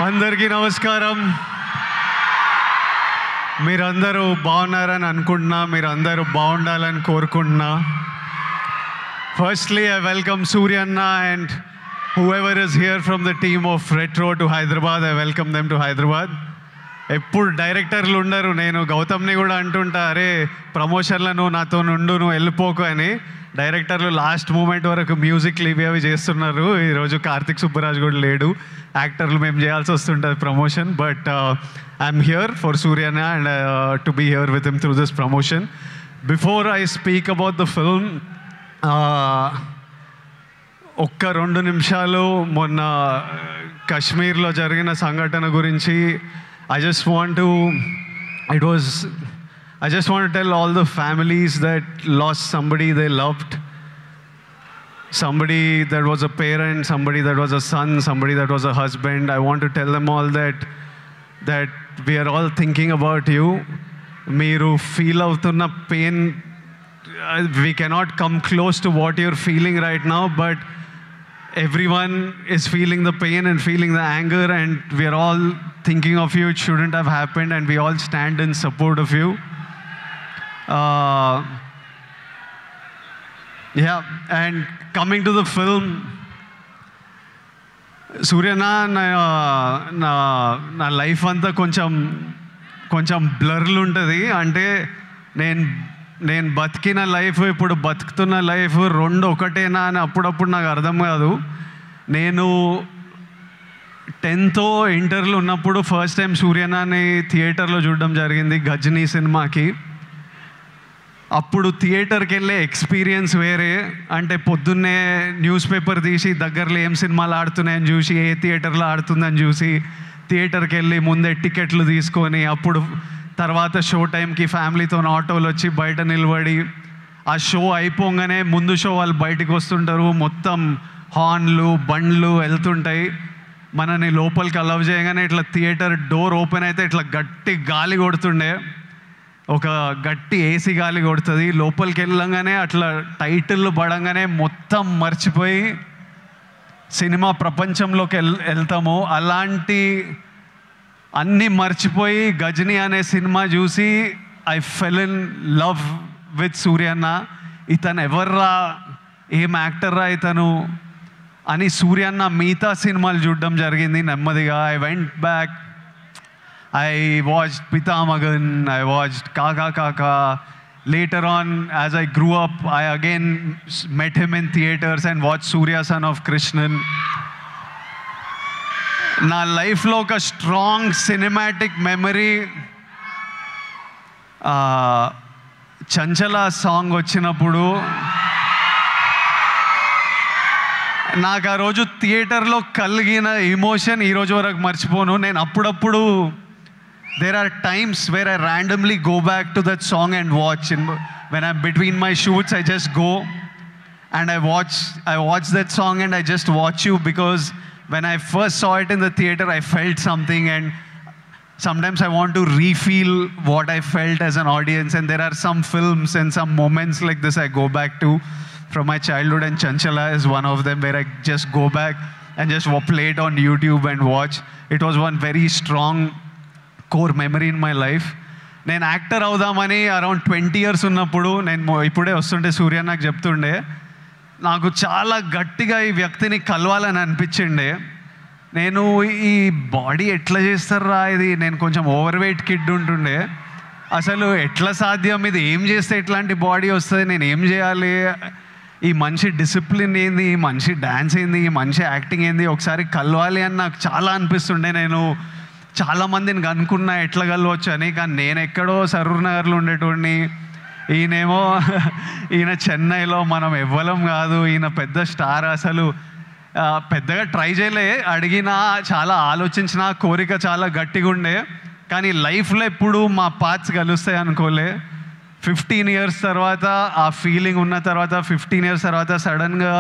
అందరికీ నమస్కారం. మీరందరూ బాగున్నారని అనుకుంటున్నా, మీరందరూ బాగుండాలని కోరుకుంటున్నా. Firstly, I welcome Surya Anna and whoever is here from the team of Retro to Hyderabad. I welcome them to Hyderabad. ఎప్పుడు డైరెక్టర్లు ఉండరు. నేను గౌతమ్ని కూడా అంటుంటా, అరే ప్రమోషన్లో నువ్వు నాతో నుండు, నువ్వు వెళ్ళిపోకు అని. డైరెక్టర్లు లాస్ట్ మూమెంట్ వరకు మ్యూజిక్లు ఇవి అవి చేస్తున్నారు. ఈరోజు కార్తిక్ సుబ్బరాజ్ కూడా లేడు. యాక్టర్లు మేము చేయాల్సి వస్తుంటుంది promotion. But I'm here for సూర్యనా and to be here with him through this promotion. Before I speak about the film, ఒక్క 2 నిమిషాలు మొన్న కశ్మీర్లో జరిగిన సంఘటన గురించి I just want to tell all the families that lost somebody they loved, somebody that was a parent, somebody that was a son, somebody that was a husband. I want to tell them all that we are all thinking about you. Meeru feel avtunna pain, we cannot come close to what you're feeling right now, but everyone is feeling the pain and feeling the anger, and we are all thinking of you. It shouldn't have happened, and we all stand in support of you. And coming to the film, Suryana na life anta కొంచెం బ్లర్లు ఉంటుంది. అంటే నేను బతికిన life, ఇప్పుడు బతుకుతున్న life రెండు ఒకటేనా అని అప్పుడప్పుడు నాకు అర్థం కాదు. నేను 10th ఇంటర్లో ఉన్నప్పుడు ఫస్ట్ టైం సూర్యనాని థియేటర్లో చూడడం జరిగింది, గజనీ సినిమాకి. అప్పుడు థియేటర్కి వెళ్ళే ఎక్స్పీరియన్స్ వేరే. అంటే పొద్దున్నే న్యూస్ పేపర్ తీసి దగ్గరలో ఏం సినిమాలు ఆడుతున్నాయని చూసి, ఏ థియేటర్లో ఆడుతుందని చూసి థియేటర్కి వెళ్ళి ముందే టికెట్లు తీసుకొని, అప్పుడు తర్వాత షో టైంకి ఫ్యామిలీతో ఆటోలు వచ్చి బయట నిలబడి, ఆ షో అయిపోగానే ముందు షో వాళ్ళు బయటకు వస్తుంటారు, మొత్తం హార్న్లు బండ్లు వెళ్తుంటాయి. మనని లోపలికి అలవ్ చేయగానే ఇట్లా థియేటర్ డోర్ ఓపెన్ అయితే ఇట్లా గట్టి గాలి కొడుతుండే, ఒక గట్టి ఏసీ గాలి కొడుతుంది. లోపలికి వెళ్ళంగానే అట్లా టైటిల్ పడంగానే మొత్తం మర్చిపోయి సినిమా ప్రపంచంలోకి వెళ్తాము. అలాంటి అన్నీ మర్చిపోయి గజనీ అనే సినిమా చూసి I fell in love with సూర్యన్న. ఇతను ఎవర్రా, ఏం యాక్టర్రా ఇతను అని సూర్యన్న మిగతా సినిమాలు చూడడం జరిగింది నెమ్మదిగా. I went back, I watched Pithamagan, I watched Kaakha Kaakha. Later on, as I grew up, I again met him in theaters and watched Surya Son of Krishnan. నా లైఫ్లో ఒక స్ట్రాంగ్ సినిమాటిక్ మెమరీ, చంచల సాంగ్ వచ్చినప్పుడు నాకు ఆ రోజు థియేటర్లో కలిగిన ఎమోషన్ ఈరోజు వరకు మర్చిపోను. నేను అప్పుడప్పుడు there are times where I randomly go back to that song and watch. When I'm between my shoots, I just go and I watch that song and I just watch you, because when I first saw it in the theater, I felt something, and sometimes I want to refeel what I felt as an audience. And there are some films and some moments like this I go back to from my childhood, and Chanchala is one of them, where I just go back and just play it on YouTube and watch. It was one very strong core memory in my life. నేను actor అవుదామని around 20 years ఉన్నప్పుడు, నేను ఇప్పుడే వస్తుంటే సూర్య నాకు చెప్తుండే, నాకు చాలా గట్టిగా ఈ వ్యక్తిని కలవాలని అనిపించిండే. నేను ఈ బాడీ ఎట్లా చేస్తారా ఇది, నేను కొంచెం ఓవర్ వెయిట్ కిడ్ ఉంటుండే, అసలు ఎట్లా సాధ్యం, ఇది ఏం చేస్తే ఇట్లాంటి బాడీ వస్తుంది, నేను ఏం చేయాలి, ఈ మనిషి డిసిప్లిన్ ఏంది, ఈ మనిషి డ్యాన్స్ ఏంది, ఈ మనిషి యాక్టింగ్ ఏంది, ఒకసారి కలవాలి అని నాకు చాలా అనిపిస్తుండే. నేను చాలామందిని కనుక్కున్నా ఎట్లా కలవచ్చు అని, కానీ నేను ఎక్కడో సరూర్ నగర్లో ఉండేటోడిని, ఈయన చెన్నైలో, మనం ఎవ్వలం కాదు, ఈయన పెద్ద స్టార్. అసలు పెద్దగా ట్రై చేయలే, అడిగినా చాలా ఆలోచించిన, కోరిక చాలా గట్టిగా ఉండే, కానీ లైఫ్లో ఎప్పుడు మా పాత్స్ కలుస్తాయి అనుకోలే. 15 years తర్వాత ఆ ఫీలింగ్ ఉన్న తర్వాత, 15 years తర్వాత సడన్గా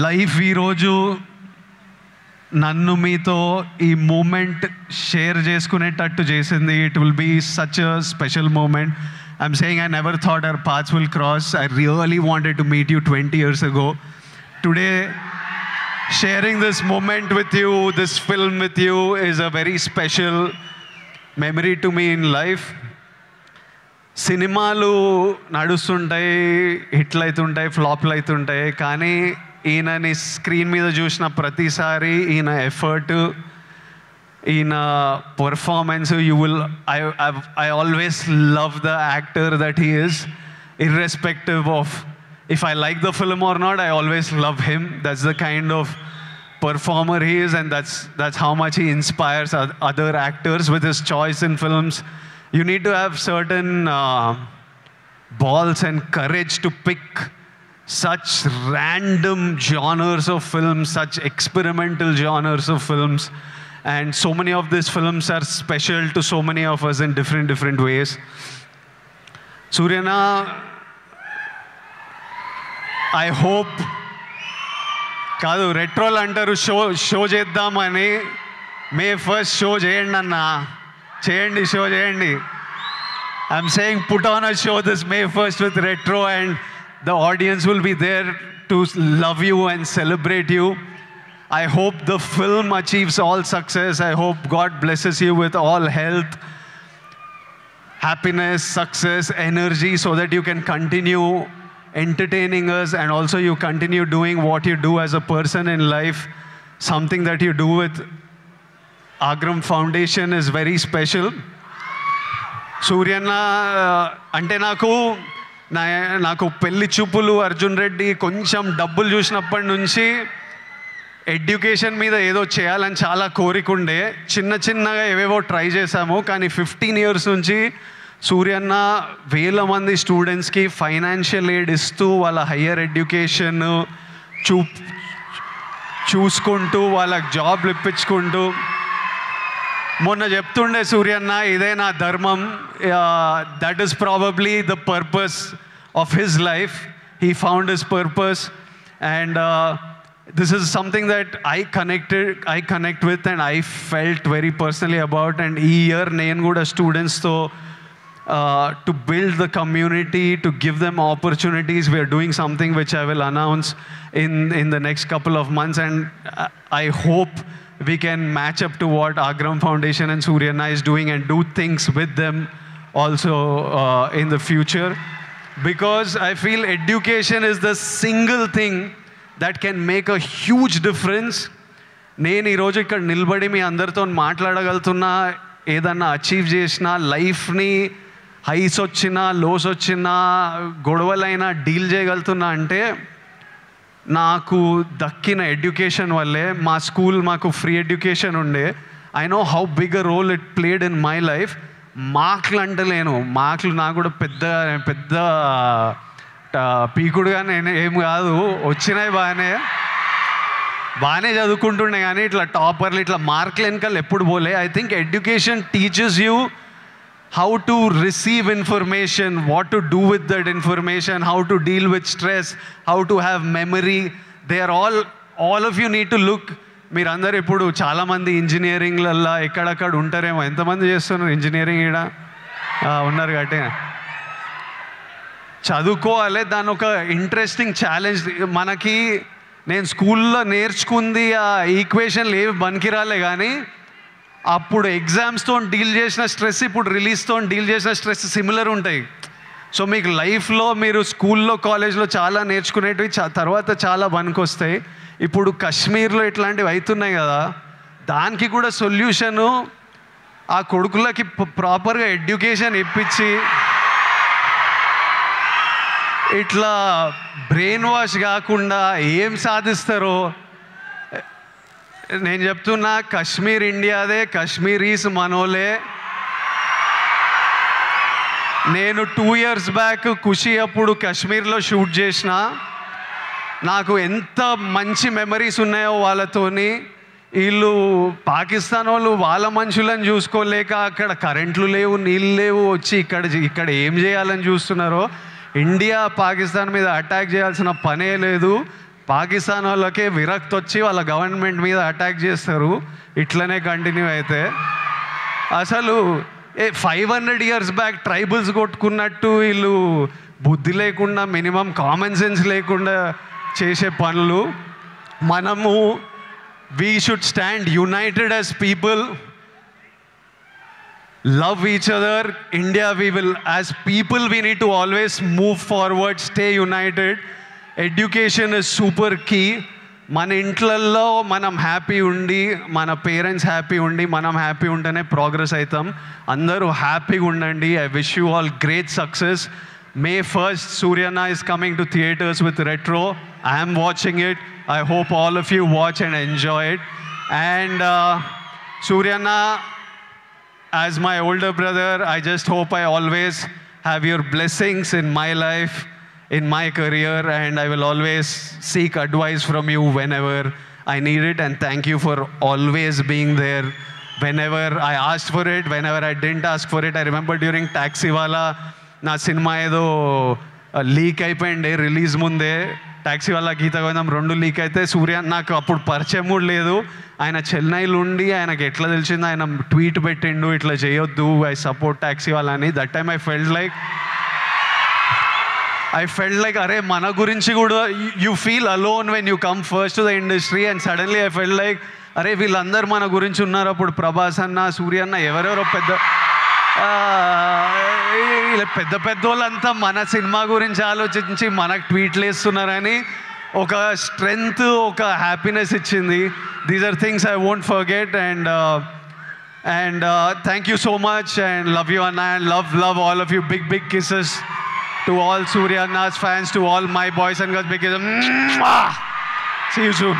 లైఫ్ ఈరోజు నన్ను మీతో ఈ మూమెంట్ షేర్ చేసుకునేటట్టు చేసింది. It will be such a special moment. I'm saying I never thought our paths will cross. I really wanted to meet you 20 years ago. Today sharing this moment with you, this film with you is a very special memory to me in life. సినిమాలు నడుస్తుంటాయి, హిట్లు అవుతుంటాయి, ఫ్లాప్లు అవుతుంటాయి, కానీ ఈయనని screen మీద చూసిన ప్రతిసారి ఈయన ఎఫర్ట్, ఈయన performance, you will I always love the actor that he is, irrespective of if I like the film or not, I always love him. That's the kind of performer he is, and that's how much he inspires other actors with his choice in films. You need to have certain balls and courage to pick such random genres of films, such experimental genres of films, and so many of these films are special to so many of us in different ways. Suryana, I hope కాదు రెట్రోల్ అంటారు show చేద్దామని, May 1st show చేయండి అన్న, చేయండి, show చేయండి. I'm saying put on a show this May 1st with Retro, and the audience will be there to love you and celebrate you. I hope the film achieves all success. I hope God blesses you with all health, happiness, success, energy, so that you can continue entertaining us, and also you continue doing what you do as a person in life. Something that you do with Agram Foundation is very special. Suryana, ante నాకు పెళ్లి చూపులు, అర్జున్ రెడ్డి, కొంచెం డబ్బులు చూసినప్పటి నుంచి education మీద ఏదో చేయాలని చాలా కోరికుండే. చిన్నగా ఏవేవో ట్రై చేశాము, కానీ 15 years నుంచి సూర్యన్న వేల మంది స్టూడెంట్స్కి ఫైనాన్షియల్ ఎయిడ్ ఇస్తూ వాళ్ళ హయ్యర్ ఎడ్యుకేషన్ చూసుకుంటూ వాళ్ళకి జాబ్లు ఇప్పించుకుంటూ, మొన్న చెప్తుండే సూర్యన్న, ఇదే నా ధర్మం. That is probably the purpose of his life. He found his purpose, and this is something that I connect with, and I felt very personally about. And ee year nenu kuda students to build the community, to give them opportunities, we are doing something which I will announce in the next couple of months, and I hope we can match up to what Agram Foundation and Suryana is doing, and do things with them also in the future, because I feel education is the single thing that can make a huge difference. నేను ఈరోజు ఇక్కడ నిలబడి మీ అందరితో మాట్లాడగలుగుతున్నా, ఏదన్నా achieve చేసినా, లైఫ్ని highs వచ్చినా, lows వచ్చినా, గొడవలైనా డీల్ చేయగలుగుతున్నా అంటే నాకు దక్కిన ఎడ్యుకేషన్ వల్లే. మా స్కూల్ మాకు ఫ్రీ ఎడ్యుకేషన్ ఉండే. I know how big a role it played in my life. మార్కులు అంటలేను, మార్కులు నాకు కూడా పెద్ద పీకుడుగా నేను ఏం కాదు, వచ్చినాయి బాగానే చదువుకుంటుండే, కానీ ఇట్లా టాపర్లు ఇట్లా మార్కులు వెనకాల ఎప్పుడు పోలే. I think education teaches you how to receive information, what to do with that information, how to deal with stress, how to have memory. They are all of you need to look. మీరందరూ ఇప్పుడు చాలామంది ఇంజనీరింగ్లల్లో ఎక్కడక్కడ ఉంటారేమో. ఎంతమంది చేస్తున్నారు engineering? ఇక్కడ ఉన్నారు కాబట్టి చదువుకోవాలి. దాని ఒక ఇంట్రెస్టింగ్ ఛాలెంజ్ మనకి. నేను స్కూల్లో నేర్చుకుంది ఆ ఈక్వేషన్లు ఏవి బనికిరాలే, కానీ అప్పుడు ఎగ్జామ్స్తో డీల్ చేసిన స్ట్రెస్, ఇప్పుడు రిలీజ్తో డీల్ చేసిన స్ట్రెస్ సిమిలర్ ఉంటాయి. సో మీకు లైఫ్లో మీరు స్కూల్లో, కాలేజ్లో చాలా నేర్చుకునేటివి తర్వాత చాలా పనికొస్తాయి. ఇప్పుడు కాశ్మీర్లో ఇట్లాంటివి అవుతున్నాయి కదా, దానికి కూడా సొల్యూషను ఆ కొడుకులకి ప్రాపర్గా ఎడ్యుకేషన్ ఇప్పించి, ఇట్లా బ్రెయిన్ వాష్ కాకుండా ఏం సాధిస్తారో నేను చెప్తున్నా. కాశ్మీర్ ఇండియాదే, కాశ్మీరీస్ మనోలే. నేను 2 years బ్యాక్ ఖుషి అప్పుడు కాశ్మీర్లో షూట్ చేసిన. నాకు ఎంత మంచి మెమరీస్ ఉన్నాయో వాళ్ళతోని. వీళ్ళు పాకిస్తాన్ వాళ్ళు వాళ్ళ మనుషులను చూసుకోలేక అక్కడ కరెంట్లు లేవు, నీళ్ళు లేవు, వచ్చి ఇక్కడ ఏం చేయాలని చూస్తున్నారో. ఇండియా పాకిస్తాన్ మీద అటాక్ చేయాల్సిన పనే లేదు. పాకిస్తాన్ వాళ్ళకే విరక్తి వచ్చి వాళ్ళ గవర్నమెంట్ మీద అటాక్ చేస్తారు. ఇట్లనే కంటిన్యూ అయితే అసలు 500 years బ్యాక్ ట్రైబల్స్ కొట్టుకున్నట్టు వీళ్ళు బుద్ధి లేకుండా, మినిమం కామన్ సెన్స్ లేకుండా చేసే పనులు. Manamu, we should stand united as people, love each other. India, we will, as people, we need to always move forward, stay united. Education is super key. మన ఇంట్లల్లో మనం happy ఉండి, మన parents happy ఉండి, మనం happy ఉంటేనే progress అవుతాం. అందరూ హ్యాపీగా ఉండండి. I wish you all great success. May 1st, Suryana is coming to theaters with Retro. I am watching it. I hope all of you watch and enjoy it. And Suryana, as my older brother, I just hope I always have your blessings in my life, in my career, and I will always seek advice from you whenever I need it. And thank you for always being there whenever I asked for it, whenever I didn't ask for it. I remember during Taxiwala, నా cinema ఏదో leak అయిపోయింది release ముందే. టాక్సీవాలా, గీత గోవిందం 2 leak అయితే సూర్య నాకు అప్పుడు పరిచయం కూడా లేదు. ఆయన చెన్నైలో ఉండి ఆయనకి ఎట్లా తెలిసిందో ఆయన ట్వీట్ పెట్టిండు, ఇట్లా చేయొద్దు, ఐ సపోర్ట్ టాక్సీవాలా అని. That time I felt like అరే మన గురించి కూడా you feel alone when you come first to the industry. And suddenly I felt like అరే వీళ్ళందరూ మన గురించి ఉన్నారు. అప్పుడు ప్రభాస్ అన్న, సూర్య అన్న, ఎవరెవరో పెద్ద వాళ్ళంతా మన సినిమా గురించి ఆలోచించి మనకు ట్వీట్లు వేస్తున్నారని ఒక స్ట్రెంగ్త్, ఒక హ్యాపీనెస్ ఇచ్చింది. These are things I won't forget. And thank you so much and love you అన్న. And love all of you. Big kisses to all Surya Anna's fans, to all my boys and girls. Big kisses. See you soon.